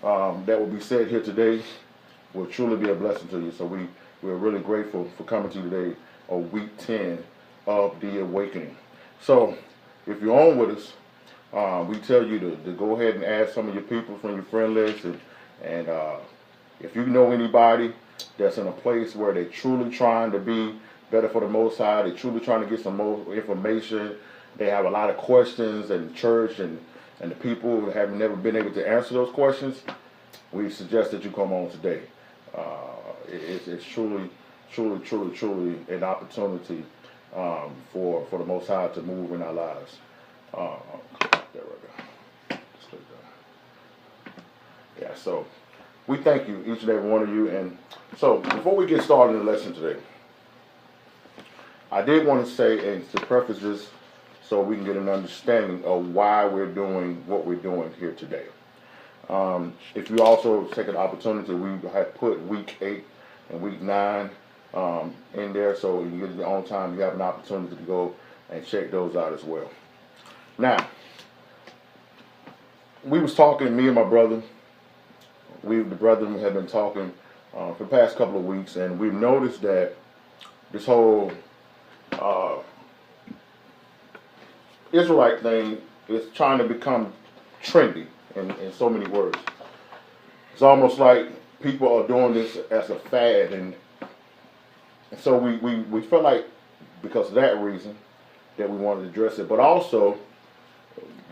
that will be said here today will truly be a blessing to you. So we're really grateful for coming to you today on week 10 of the awakening. So if you're on with us, we tell you to go ahead and add some of your people from your friend list, and if you know anybody that's in a place where they're truly trying to be better for the Most High, they're truly trying to get some more information, they have a lot of questions in the church, and the people who have never been able to answer those questions, we suggest that you come on today. It's truly an opportunity for the Most High to move in our lives. There we go. Just click that. Yeah, so we thank you, each and every one of you. And so before we get started in the lesson today, I did want to say, and to preface this, so we can get an understanding of why we're doing what we're doing here today. If you also take an opportunity, we have put week 8 and week 9 in there, so you get your own time, you have an opportunity to go and check those out as well. Now, we was talking, me and my brother, the brethren have been talking for the past couple of weeks, and we've noticed that this whole Israelite thing is trying to become trendy in so many words. It's almost like people are doing this as a fad, and so we felt like, because of that reason, that we wanted to address it. But also,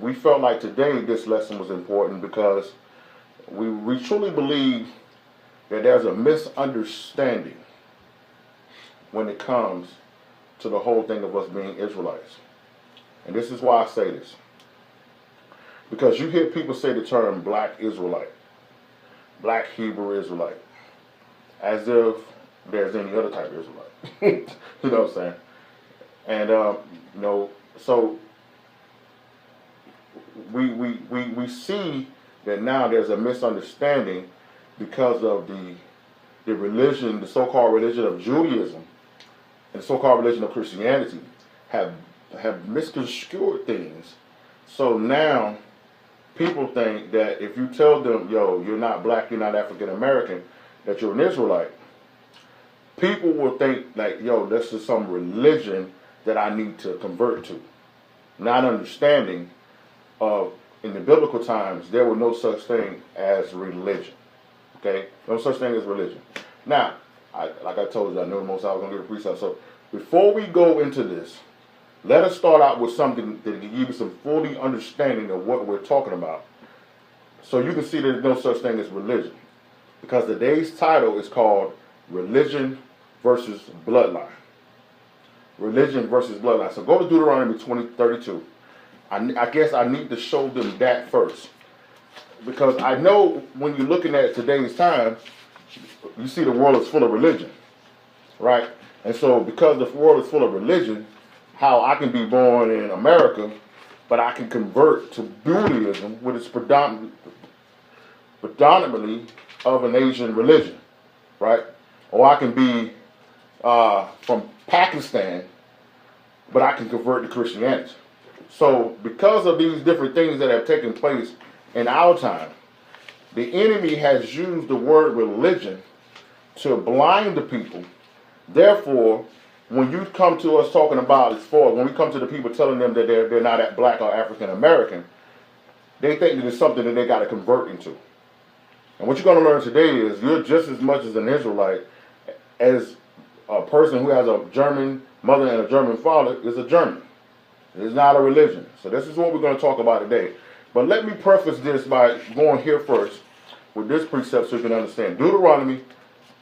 we felt like today this lesson was important because we truly believe that there's a misunderstanding when it comes to the whole thing of us being Israelites. And this is why I say this. Because you hear people say the term black Israelite, black Hebrew Israelite, as if there's any other type of Israelite. You know what I'm saying? And, so we see that now there's a misunderstanding because of the religion, the so-called religion of Judaism and the so-called religion of Christianity have misconstrued things. So now people think that if you tell them, yo, you're not black, you're not African American, that you're an Israelite, people will think like, yo, this is some religion that I need to convert to. Not understanding of, in the biblical times, there was no such thing as religion. Okay? No such thing as religion. Now, like I told you, I know the Most High was going to give a precept. So before we go into this, let us start out with something that can give you some fully understanding of what we're talking about, so you can see that there's no such thing as religion. Because today's title is called Religion versus Bloodline. Religion versus bloodline. So go to Deuteronomy 20:32. I guess I need to show them that first. Because I know when you're looking at today's time, you see the world is full of religion. Right? And so because the world is full of religion, how I can be born in America, but I can convert to Buddhism, which is predominantly of an Asian religion, right? Or I can be from Pakistan, but I can convert to Christianity. So because of these different things that have taken place in our time, the enemy has used the word religion to blind the people. Therefore, when you come to us talking about, when we come to the people telling them that they're not black or African American, they think that it's something that they got to convert into. And what you're going to learn today is you're just as much as an Israelite as a person who has a German mother and a German father is a German. It's not a religion. So this is what we're going to talk about today. But let me preface this by going here first with this precept so you can understand. Deuteronomy,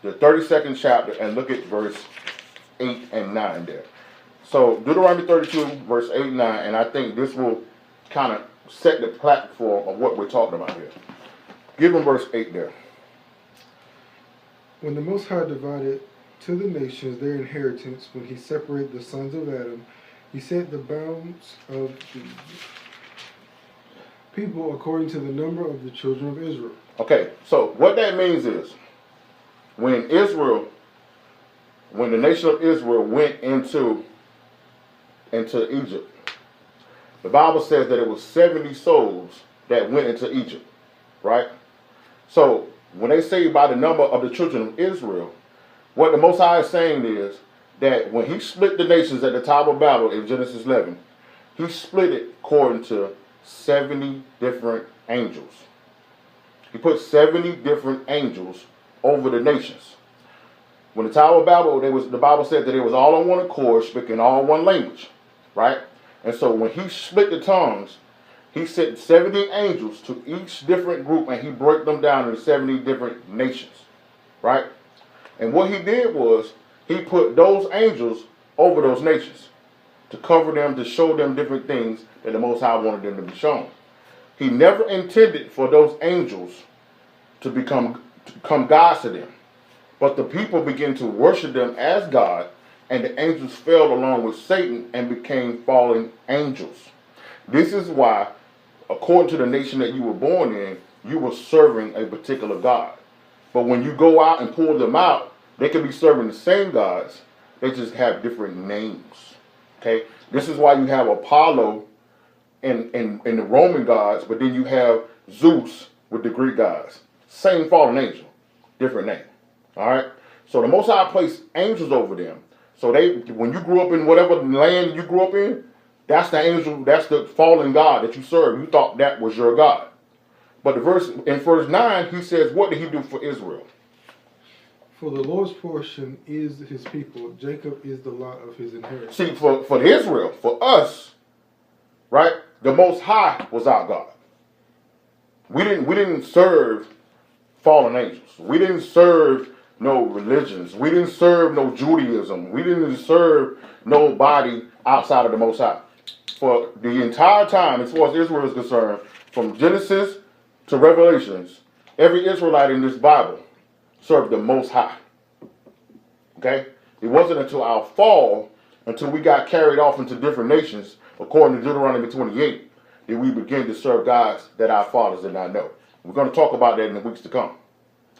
the 32nd chapter, and look at verse 8 and 9 there. So Deuteronomy 32, verse 8 and 9, and I think this will kind of set the platform of what we're talking about here. Give them verse 8 there. When the Most High divided to the nations their inheritance, when he separated the sons of Adam, he set the bounds of the people according to the number of the children of Israel. Okay, so what that means is, when the nation of Israel went into Egypt, the Bible says that it was 70 souls that went into Egypt, right? So when they say by the number of the children of Israel, what the Most High is saying is that when he split the nations at the Tower of Babel in Genesis 11, he split it according to 70 different angels. He put 70 different angels over the nations. When the Tower of Babel, the Bible said that it was all on one accord, speaking all one language, right? And so when he split the tongues, he sent 70 angels to each different group, and he broke them down into 70 different nations, right? And what he did was he put those angels over those nations to cover them, to show them different things that the Most High wanted them to be shown. He never intended for those angels to become gods to them. But the people began to worship them as God, and the angels fell along with Satan and became fallen angels. This is why, according to the nation that you were born in, you were serving a particular God. But when you go out and pull them out, they can be serving the same gods. They just have different names. Okay? This is why you have Apollo in the Roman gods, but then you have Zeus with the Greek gods. Same fallen angel, different name. All right? So the Most High placed angels over them. So when you grew up in whatever land you grew up in, that's the angel, that's the fallen God that you serve. You thought that was your God. But in verse 9, he says, what did he do for Israel? For the Lord's portion is his people. Jacob is the lot of his inheritance. See, for Israel, for us, right, the Most High was our God. We didn't serve fallen angels. We didn't serve no religions. We didn't serve no Judaism. We didn't serve nobody outside of the Most High. For the entire time, as far as Israel is concerned, from Genesis to Revelations, every Israelite in this Bible served the Most High. Okay? It wasn't until our fall, until we got carried off into different nations, according to Deuteronomy 28, that we begin to serve gods that our fathers did not know. We're going to talk about that in the weeks to come.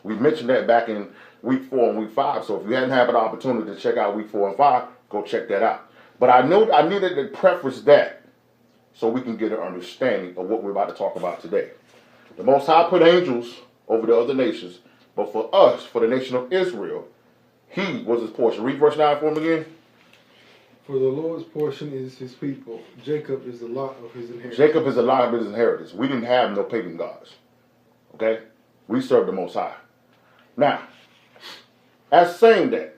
We mentioned that back in week 4 and week 5. So if you hadn't had an opportunity to check out week 4 and 5, go check that out. But I needed to preface that so we can get an understanding of what we're about to talk about today. The Most High put angels over the other nations, but for us, for the nation of Israel, he was his portion. Read verse 9 for him again. For the Lord's portion is his people. Jacob is the lot of his inheritance. Jacob is the lot of his inheritance. We didn't have no pagan gods. Okay? We served the Most High. Now, as saying that,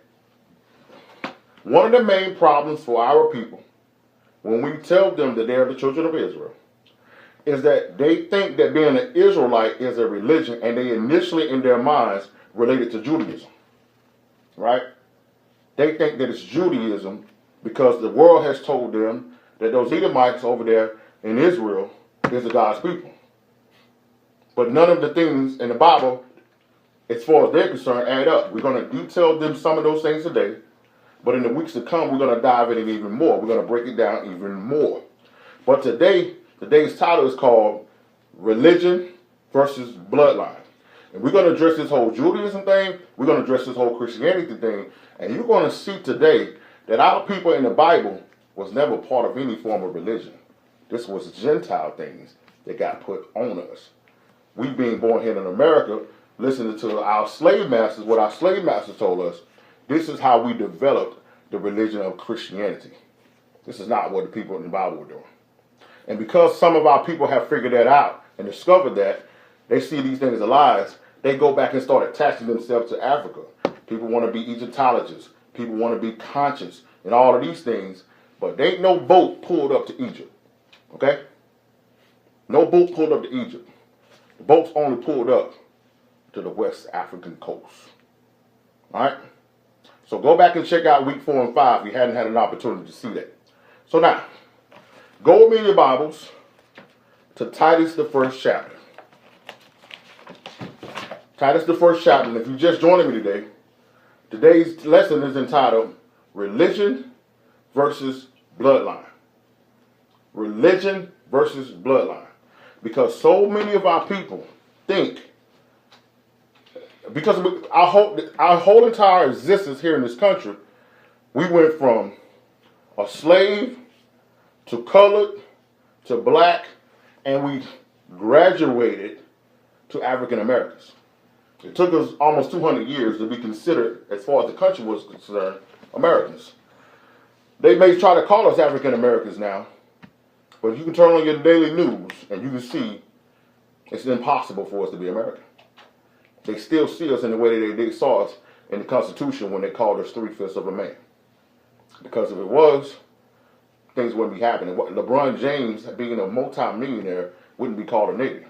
one of the main problems for our people, when we tell them that they are the children of Israel, is that they think that being an Israelite is a religion, and they initially in their minds related to Judaism. Right? They think that it's Judaism because the world has told them that those Edomites over there in Israel is the God's people. But none of the things in the Bible, as far as they're concerned, add up. We're going to detail them some of those things today, but in the weeks to come, we're going to dive in it even more. We're going to break it down even more. But today's title is called Religion versus Bloodline. And we're going to address this whole Judaism thing. We're going to address this whole Christianity thing. And you're going to see today that our people in the Bible was never part of any form of religion. This was Gentile things that got put on us. We being born here in America, listening to our slave masters, what our slave masters told us, this is how we developed the religion of Christianity. This is not what the people in the Bible were doing. And because some of our people have figured that out and discovered that, they see these things as lies, they go back and start attaching themselves to Africa. People want to be Egyptologists. People want to be conscious and all of these things. But there ain't no boat pulled up to Egypt. Okay? No boat pulled up to Egypt. The boat's only pulled up to the West African coast. Alright? So go back and check out week 4 and 5 if you hadn't had an opportunity to see that. So now, go with me in your Bibles to Titus, the 1st chapter. Titus, the 1st chapter. And if you're just joining me today, today's lesson is entitled Religion versus Bloodline. Religion versus bloodline. Because so many of our people think, because our whole entire existence here in this country, we went from a slave to colored to black, and we graduated to African Americans. It took us almost 200 years to be considered, as far as the country was concerned, Americans. They may try to call us African Americans now, but you can turn on your daily news and you can see it's impossible for us to be American. They still see us in the way that they saw us in the Constitution when they called us 3/5 of a man. Because if it was, things wouldn't be happening. LeBron James, being a multi-millionaire, wouldn't be called a nigger,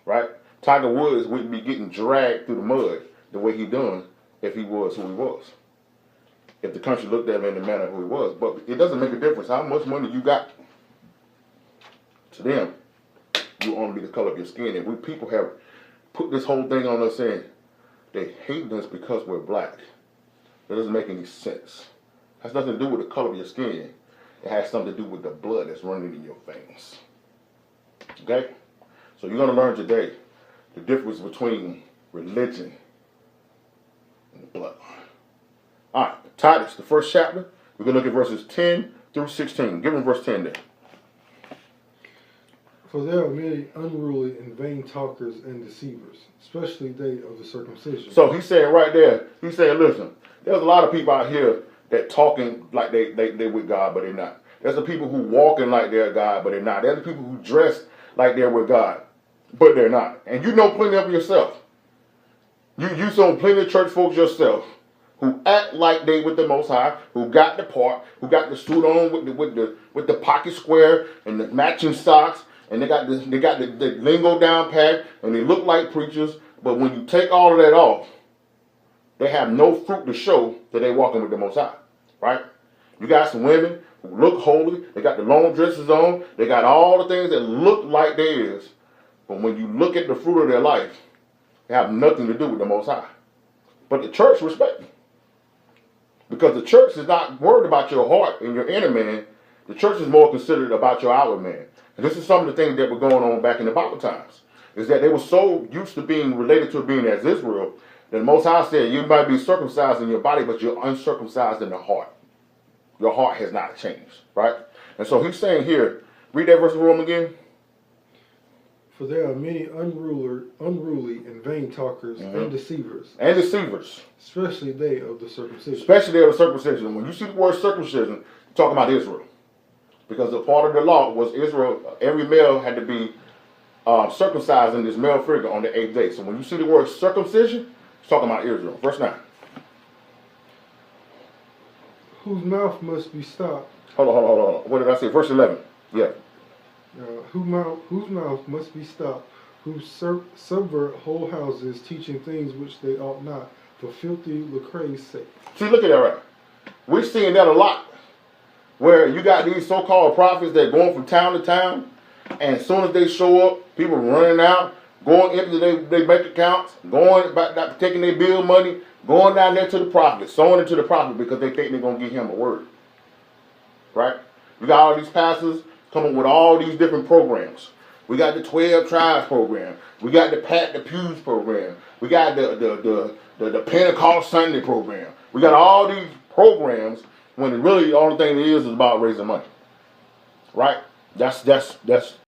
right? Tiger Woods wouldn't be getting dragged through the mud the way he done if he was who he was. If the country looked at him in the manner who he was. But it doesn't make a difference how much money you got. To them, you only be the color of your skin. And we people have put this whole thing on us saying they hate us because we're black. That doesn't make any sense. It has nothing to do with the color of your skin. It has something to do with the blood that's running in your veins. Okay? So you're going to learn today the difference between religion and the bloodline. All right, Titus, the first chapter. We're going to look at verses 10 through 16. Give them verse 10 there. For there are many unruly and vain talkers and deceivers, especially they of the circumcision. So he's saying right there, he's saying, listen, there's a lot of people out here that talking like they with God, but they're not. There's the people who walking like they're God, but they're not. There's the people who dress like they're with God, but they're not. And you know plenty of yourself. You saw plenty of church folks yourself who act like they with the Most High, who got the part, who got the suit on with the pocket square and the matching socks, and they got the lingo down pat, and they look like preachers. But when you take all of that off, they have no fruit to show that they walking with the Most High, right? You got some women who look holy. They got the long dresses on. They got all the things that look like they is. But when you look at the fruit of their life, they have nothing to do with the Most High. But the church respect them. Because the church is not worried about your heart and your inner man. The church is more considered about your outward man. And this is some of the things that were going on back in the Bible times. Is that they were so used to being related to being as Israel that the Most High said, you might be circumcised in your body, but you're uncircumcised in the heart. Your heart has not changed, right? And so he's saying here, read that verse of Rome again. For there are many unruly and vain talkers and deceivers. And deceivers. Especially they of the circumcision. Especially they of the circumcision. When you see the word circumcision, you're talking about Israel. Because a part of the law was Israel, every male had to be circumcised in this male figure on the 8th day. So when you see the word circumcision, it's talking about Israel. Verse 9. Whose mouth must be stopped. Hold on. What did I say? Verse 11. Yeah. Whose mouth must be stopped, who subvert whole houses, teaching things which they ought not, for filthy lucre's sake. See, look at that right. We're seeing that a lot. Where you got these so-called prophets that are going from town to town, and as soon as they show up, people running out, going into their bank accounts, going back, taking their bill money, going down there to the prophet, sowing into the prophet because they think they're going to give him a word. Right? You got all these pastors coming with all these different programs. We got the 12 Tribes program. We got the Pat the Pews program. We got the Pentecost Sunday program. We got all these programs when really the only thing it is about raising money. Right? That's